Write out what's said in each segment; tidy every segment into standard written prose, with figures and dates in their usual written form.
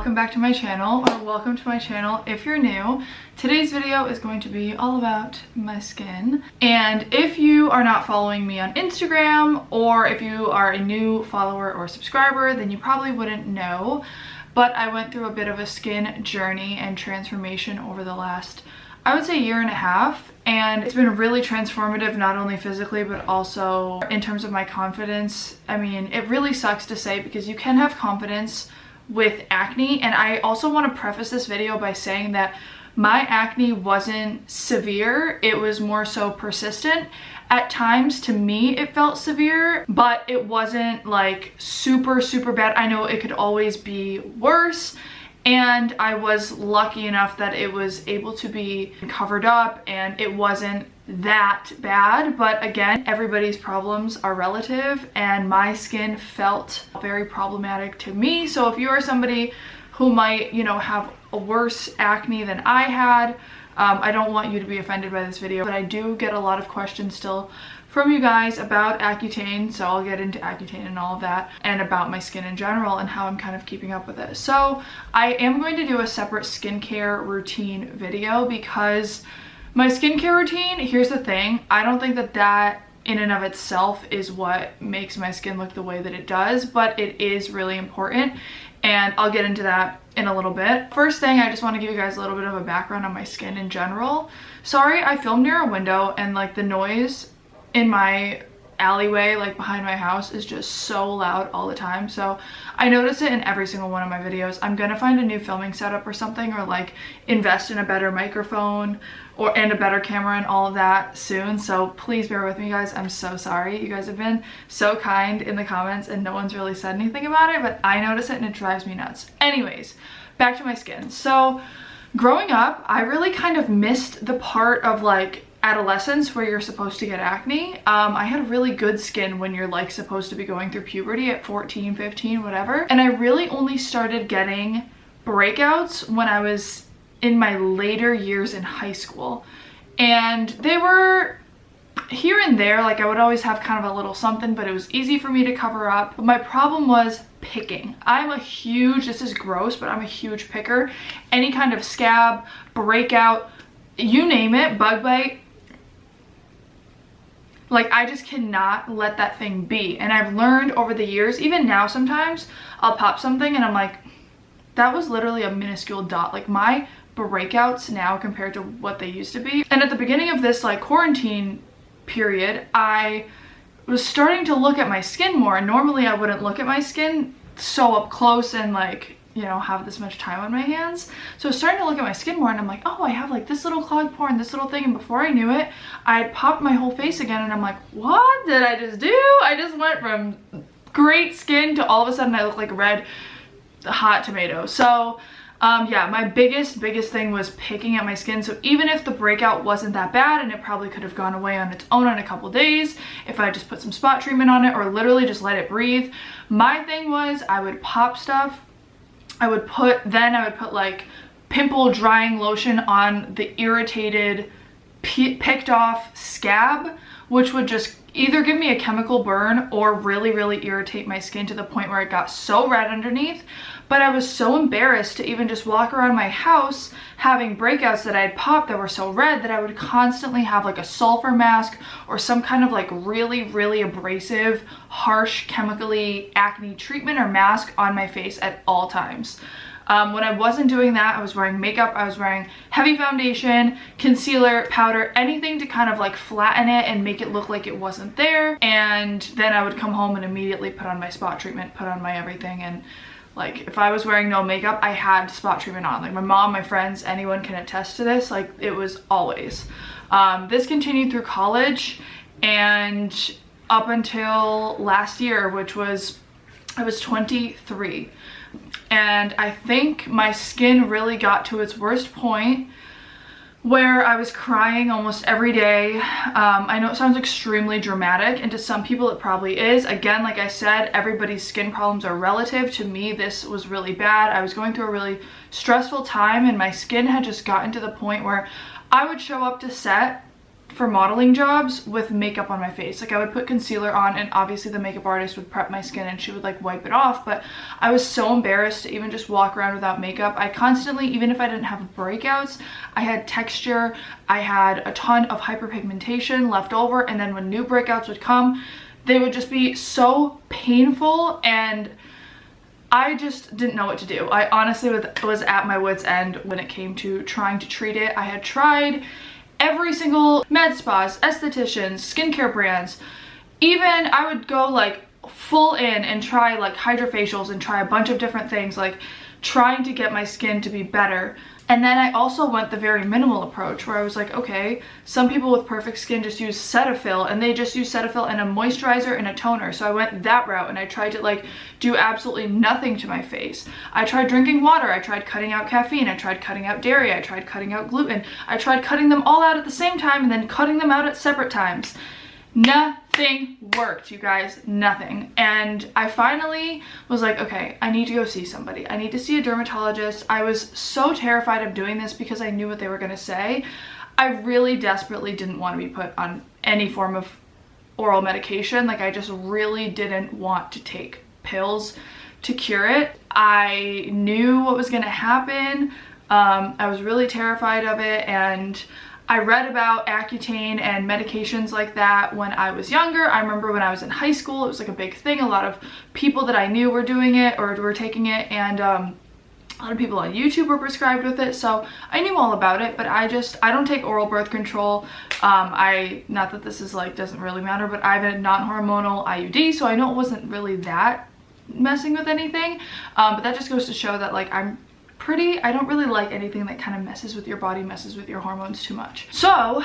welcome back to my channel, or welcome to my channel if you're new. Today's video is going to be all about my skin, and if you are not following me on Instagram, or if you are a new follower or subscriber, then you probably wouldn't know, but I went through a bit of a skin journey and transformation over the last, I would say, year and a half, and it's been really transformative, not only physically but also in terms of my confidence. I mean, it really sucks to say because you can have confidence with acne, and I also want to preface this video by saying that my acne wasn't severe, it was more so persistent. At times, to me, it felt severe, but it wasn't like super bad. I know it could always be worse, and I was lucky enough that it was able to be covered up and it wasn't that bad. But again, everybody's problems are relative, and my skin felt very problematic to me. So if you are somebody who might, you know, have a worse acne than I had, I don't want you to be offended by this video, but I do get a lot of questions still from you guys about Accutane, so I'll get into Accutane and all of that, and about my skin in general and how I'm kind of keeping up with it. So I am going to do a separate skincare routine video because my skincare routine, here's the thing, I don't think that that in and of itself is what makes my skin look the way that it does, but it is really important, and I'll get into that in a little bit. First thing, I just want to give you guys a little bit of a background on my skin in general. Sorry, I filmed near a window, and like the noise in my alleyway, like behind my house, is just so loud all the time, so I notice it in every single one of my videos. I'm gonna find a new filming setup or something, or like invest in a better microphone and a better camera and all of that soon, so please bear with me, guys. I'm so sorry. You guys have been so kind in the comments and no one's really said anything about it, but I notice it and it drives me nuts. Anyways, back to my skin. So growing up, I really kind of missed the part of like adolescence where you're supposed to get acne. I had really good skin when you're like supposed to be going through puberty at 14, 15, whatever. And I really only started getting breakouts when I was in my later years in high school. And they were here and there, like I would always have kind of a little something, but it was easy for me to cover up. But my problem was picking. I'm a huge, this is gross, but I'm a huge picker. Any kind of scab, breakout, you name it, bug bite, like I just cannot let that thing be. And I've learned over the years, even now sometimes I'll pop something and I'm like, that was literally a minuscule dot. Like my breakouts now compared to what they used to be. And at the beginning of this like quarantine period, I was starting to look at my skin more, and normally I wouldn't look at my skin so up close and like, you know, have this much time on my hands. So I was starting to look at my skin more, and I'm like, oh, I have like this little clog pore and this little thing, and before I knew it, I had popped my whole face again, and I'm like, what did I just do? I just went from great skin to all of a sudden I look like a red hot tomato. So yeah, my biggest thing was picking at my skin. So even if the breakout wasn't that bad, and it probably could have gone away on its own in a couple days if I just put some spot treatment on it or literally just let it breathe, my thing was I would pop stuff. I would put like pimple drying lotion on the irritated, picked off scab, which would just either give me a chemical burn or really irritate my skin to the point where it got so red underneath. But I was so embarrassed to even just walk around my house having breakouts that I had popped that were so red that I would constantly have like a sulfur mask or some kind of like really abrasive, harsh, chemically acne treatment or mask on my face at all times. When I wasn't doing that, I was wearing makeup, I was wearing heavy foundation, concealer, powder, anything to kind of like flatten it and make it look like it wasn't there. And then I would come home and immediately put on my spot treatment, put on my everything. And like if I was wearing no makeup, I had spot treatment on. Like my mom, my friends, anyone can attest to this. Like it was always. This continued through college and up until last year, which was, I was 23. And I think my skin really got to its worst point where I was crying almost every day. I know it sounds extremely dramatic, and to some people it probably is. Again, like I said, everybody's skin problems are relative. To me, this was really bad. I was going through a really stressful time, and my skin had just gotten to the point where I would show up to set for modeling jobs with makeup on my face. Like I would put concealer on and obviously the makeup artist would prep my skin and she would like wipe it off, but I was so embarrassed to even just walk around without makeup. I constantly, even if I didn't have breakouts, I had texture, I had a ton of hyperpigmentation left over, and then when new breakouts would come, they would just be so painful and I just didn't know what to do. I honestly was at my wit's end when it came to trying to treat it. I had tried every single med spas, estheticians, skincare brands. Even I would go like full in and try like hydrofacials and try a bunch of different things, like trying to get my skin to be better. And then I also went the very minimal approach where I was like, okay, some people with perfect skin just use Cetaphil and they just use Cetaphil and a moisturizer and a toner. So I went that route and I tried to like do absolutely nothing to my face. I tried drinking water, I tried cutting out caffeine, I tried cutting out dairy, I tried cutting out gluten. I tried cutting them all out at the same time and then cutting them out at separate times. Nothing worked, you guys, nothing. And I finally was like, okay, I need to go see somebody. I need to see a dermatologist. I was so terrified of doing this because I knew what they were gonna say. I really desperately didn't want to be put on any form of oral medication. Like I just really didn't want to take pills to cure it. I knew what was gonna happen. I was really terrified of it, and I read about Accutane and medications like that when I was younger. I remember when I was in high school, it was like a big thing. A lot of people that I knew were doing it or were taking it, and a lot of people on YouTube were prescribed with it. So I knew all about it, but I don't take oral birth control. Not that this is like, doesn't really matter, but I have a non-hormonal IUD, so I know it wasn't really that messing with anything. But that just goes to show that like I don't really like anything that kind of messes with your body, messes with your hormones too much. So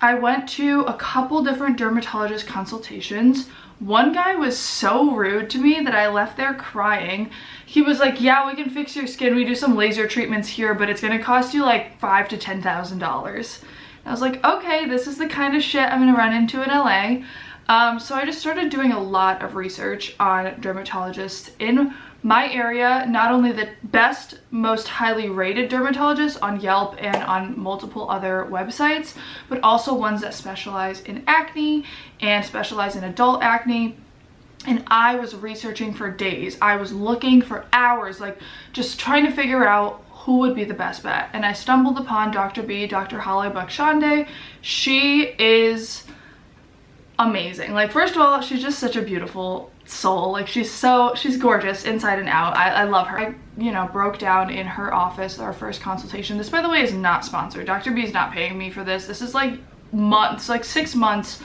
I went to a couple different dermatologist consultations. One guy was so rude to me that I left there crying. He was like, yeah, we can fix your skin. We do some laser treatments here, but it's gonna cost you like $5,000 to $10,000. I was like, okay, this is the kind of shit I'm gonna run into in LA. So I just started doing a lot of research on dermatologists in my area, not only the best, most highly rated dermatologists on Yelp and on multiple other websites, but also ones that specialize in acne and specialize in adult acne. And I was researching for days. I was looking for hours, like just trying to figure out who would be the best bet. And I stumbled upon Dr. B, Dr. Holly Buckshande. She is amazing. Like, first of all, she's just such a beautiful soul. Like, she's gorgeous inside and out. I love her. I, broke down in her office, our first consultation. This, by the way, is not sponsored. Dr. B is not paying me for this. This is like months, like 6 months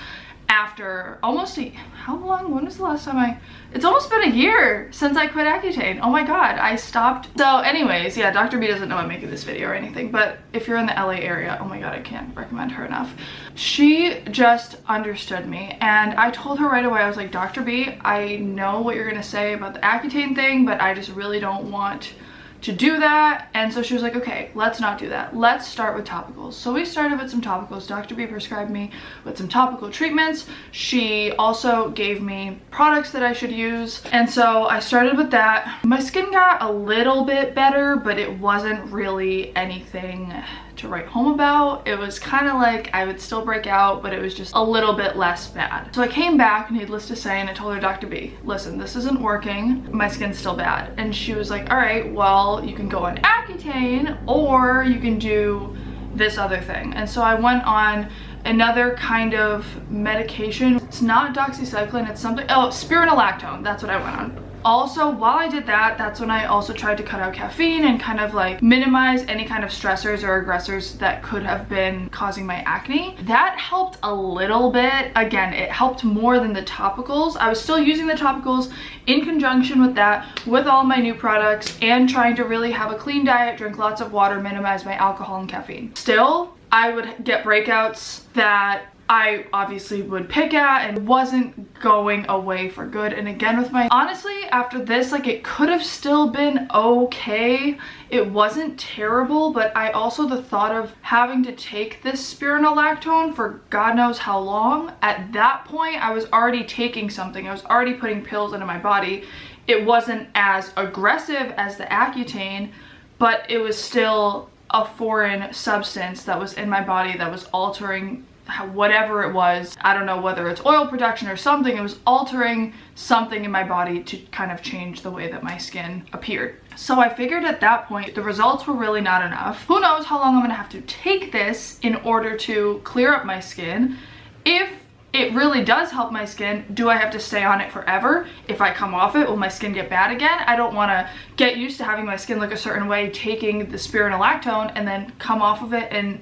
after how long? When was the last time it's almost been a year since I quit Accutane. Oh my god, I stopped. So anyways, yeah, Dr. B doesn't know I'm making this video or anything, but if you're in the LA area, oh my god, I can't recommend her enough. She just understood me, and I told her right away, I was like, Dr. B, I know what you're gonna say about the Accutane thing, but I just really don't want to do that. And so she was like, okay, let's not do that. Let's start with topicals. So we started with some topicals. Dr. B prescribed me with some topical treatments. She also gave me products that I should use. And so I started with that. My skin got a little bit better, but it wasn't really anything to write home about. It was kind of like I would still break out, but it was just a little bit less bad. So I came back, needless to say, and I told her, Dr. B, listen, this isn't working. My skin's still bad. And she was like, all right, well, you can go on Accutane or you can do this other thing. And so I went on another kind of medication. It's not doxycycline, it's something, spironolactone, that's what I went on. Also, while I did that, that's when I also tried to cut out caffeine and kind of like minimize any kind of stressors or aggressors that could have been causing my acne. That helped a little bit. Again, it helped more than the topicals. I was still using the topicals in conjunction with that, with all my new products, and trying to really have a clean diet, drink lots of water, minimize my alcohol and caffeine. Still, I would get breakouts that I obviously would pick at and wasn't going away for good. And again, with my, honestly, after this, like, it could have still been okay. It wasn't terrible, but I also, the thought of having to take this spironolactone for God knows how long, at that point, I was already taking something. I was already putting pills into my body. It wasn't as aggressive as the Accutane, but it was still a foreign substance that was in my body that was altering whatever it was. I don't know whether it's oil production or something. It was altering something in my body to kind of change the way that my skin appeared. So I figured at that point the results were really not enough. Who knows how long I'm gonna have to take this in order to clear up my skin. If it really does help my skin, do I have to stay on it forever? If I come off it, will my skin get bad again? I don't want to get used to having my skin look a certain way, taking the spironolactone, and then come off of it and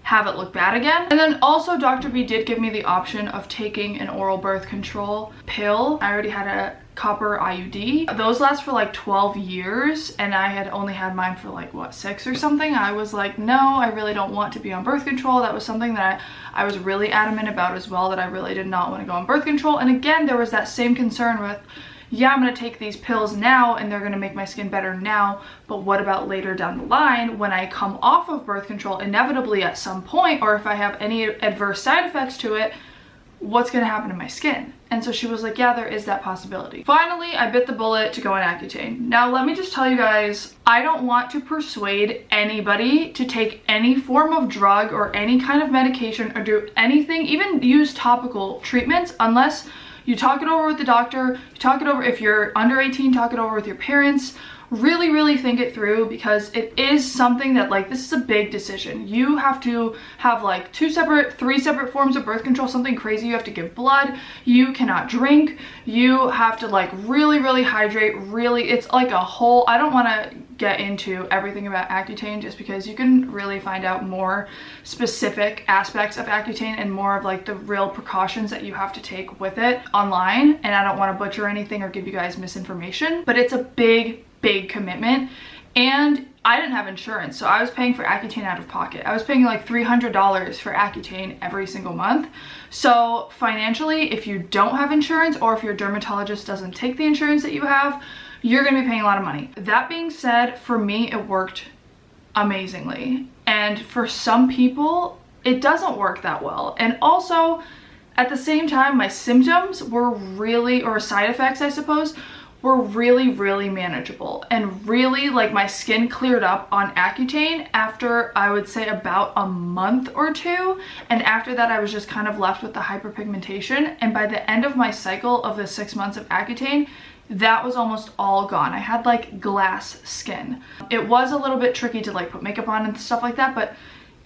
have it look bad again. And then also Dr. B did give me the option of taking an oral birth control pill. I already had a copper IUD. Those last for like 12 years and I had only had mine for like what, 6 or something. I was like, no, I really don't want to be on birth control. That was something that I was really adamant about as well, that I really did not want to go on birth control. And again, there was that same concern with, yeah, I'm gonna take these pills now and they're gonna make my skin better now, but what about later down the line when I come off of birth control inevitably at some point, or if I have any adverse side effects to it, what's gonna happen to my skin? And so she was like, yeah, there is that possibility. Finally, I bit the bullet to go on Accutane. Now, let me just tell you guys, I don't want to persuade anybody to take any form of drug or any kind of medication or do anything, even use topical treatments, unless you talk it over with the doctor, you talk it over, if you're under 18, talk it over with your parents. Really, really think it through, because it is something that, like, this is a big decision. You have to have like 3 separate forms of birth control, something crazy. You have to give blood, you cannot drink, you have to like really, really hydrate, really, it's like a whole, I don't want to get into everything about Accutane just because you can really find out more specific aspects of Accutane and more of like the real precautions that you have to take with it online, and I don't want to butcher anything or give you guys misinformation, but it's a big commitment. And I didn't have insurance, so I was paying for Accutane out of pocket. I was paying like $300 for Accutane every single month. So financially, if you don't have insurance, or if your dermatologist doesn't take the insurance that you have, you're gonna be paying a lot of money. That being said, for me, it worked amazingly. And for some people, it doesn't work that well. And also, at the same time, my symptoms were really, or side effects, I suppose, were really, really manageable. And really, like, my skin cleared up on Accutane after, I would say, about a month or 2. And after that, I was just kind of left with the hyperpigmentation. And by the end of my cycle of the 6 months of Accutane, that was almost all gone. I had like glass skin. It was a little bit tricky to like put makeup on and stuff like that, but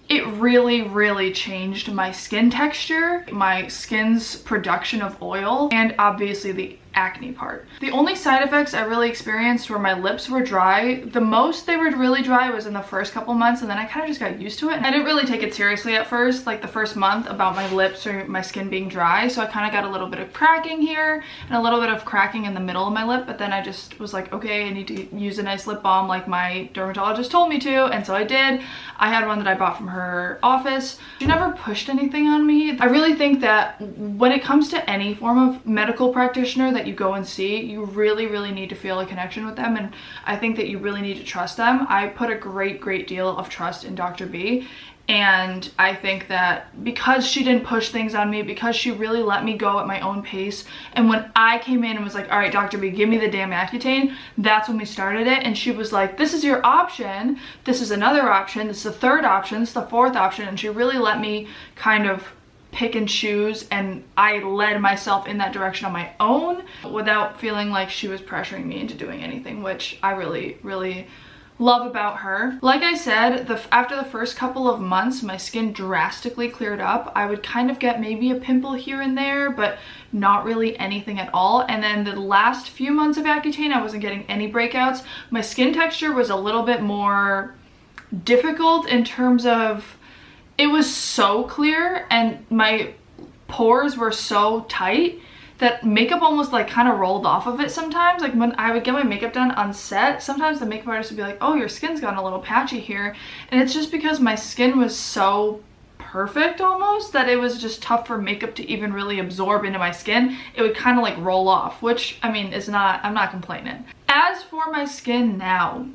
it really, really changed my skin texture, my skin's production of oil, and obviously the acne part. The only side effects I really experienced were my lips were dry. The most they were really dry was in the first couple months, and then I kind of just got used to it. I didn't really take it seriously at first, like the first month, about my lips or my skin being dry, so I kind of got a little bit of cracking here and a little bit of cracking in the middle of my lip, but then I just was like, okay, I need to use a nice lip balm like my dermatologist told me to, and so I did. I had one that I bought from her office. She never pushed anything on me. I really think that when it comes to any form of medical practitioner that you go and see, you really, really need to feel a connection with them, and I think that you really need to trust them. I put a great deal of trust in Dr. B, and I think that because she didn't push things on me, because she really let me go at my own pace, and when I came in and was like, all right, Dr. B, give me the damn Accutane, that's when we started it. And she was like, this is your option, this is another option, this is the third option, this is the fourth option, and she really let me kind of pick and choose, and I led myself in that direction on my own without feeling like she was pressuring me into doing anything, which I really, really love about her. Like I said, after the first couple of months, my skin drastically cleared up. I would kind of get maybe a pimple here and there, but not really anything at all. And then the last few months of Accutane, I wasn't getting any breakouts. My skin texture was a little bit more difficult in terms of, it was so clear and my pores were so tight that makeup almost like kind of rolled off of it sometimes. Like when I would get my makeup done on set, sometimes the makeup artist would be like, oh, your skin's gotten a little patchy here. And it's just because my skin was so perfect almost that it was just tough for makeup to even really absorb into my skin. It would kind of like roll off, which I mean is not, I'm not complaining. As for my skin now,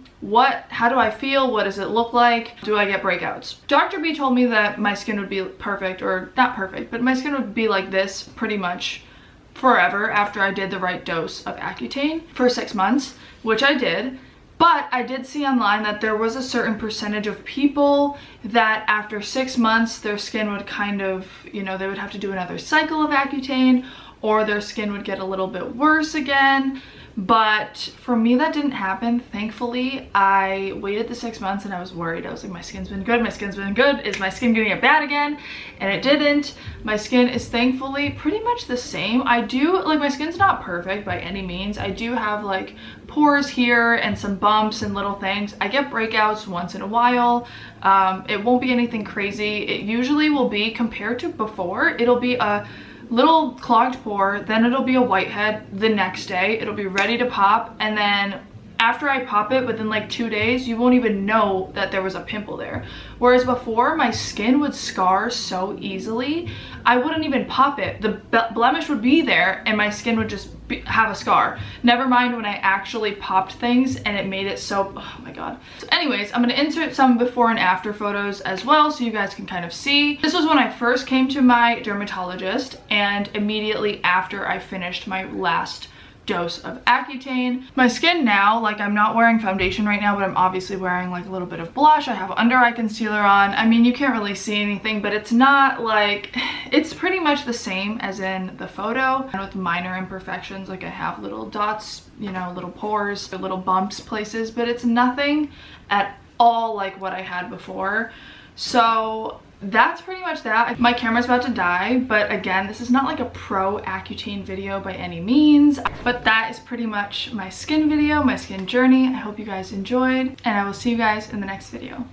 how do I feel? What does it look like? Do I get breakouts? Dr. B told me that my skin would be perfect, or not perfect, but my skin would be like this pretty much forever after I did the right dose of Accutane for 6 months, which I did. But I did see online that there was a certain percentage of people that after 6 months their skin would kind of, you know, they would have to do another cycle of Accutane, or their skin would get a little bit worse again. But for me, that didn't happen. Thankfully, I waited the 6 months and I was worried. I was like, my skin's been good, my skin's been good. Is my skin gonna get bad again? And it didn't. My skin is thankfully pretty much the same. I do, like, my skin's not perfect by any means. I do have like pores here and some bumps and little things. I get breakouts once in a while. It won't be anything crazy. It usually will be, compared to before, it'll be a little clogged pore, then it'll be a whitehead the next day, it'll be ready to pop, and then after I pop it, within like 2 days, you won't even know that there was a pimple there. Whereas before, my skin would scar so easily, I wouldn't even pop it. The blemish would be there and my skin would just have a scar. Never mind when I actually popped things and it made it so, oh my god. So anyways, I'm gonna insert some before and after photos as well so you guys can kind of see. This was when I first came to my dermatologist and immediately after I finished my last dose of Accutane. My skin now, like, I'm not wearing foundation right now, but I'm obviously wearing like a little bit of blush. I have under eye concealer on. I mean, you can't really see anything, but it's not like, it's pretty much the same as in the photo, and with minor imperfections. Like, I have little dots, you know, little pores, little bumps places, but it's nothing at all like what I had before. So that's pretty much that. My camera's about to die, but again, this is not like a pro Accutane video by any means, but that is pretty much my skin video, my skin journey. I hope you guys enjoyed, and I will see you guys in the next video.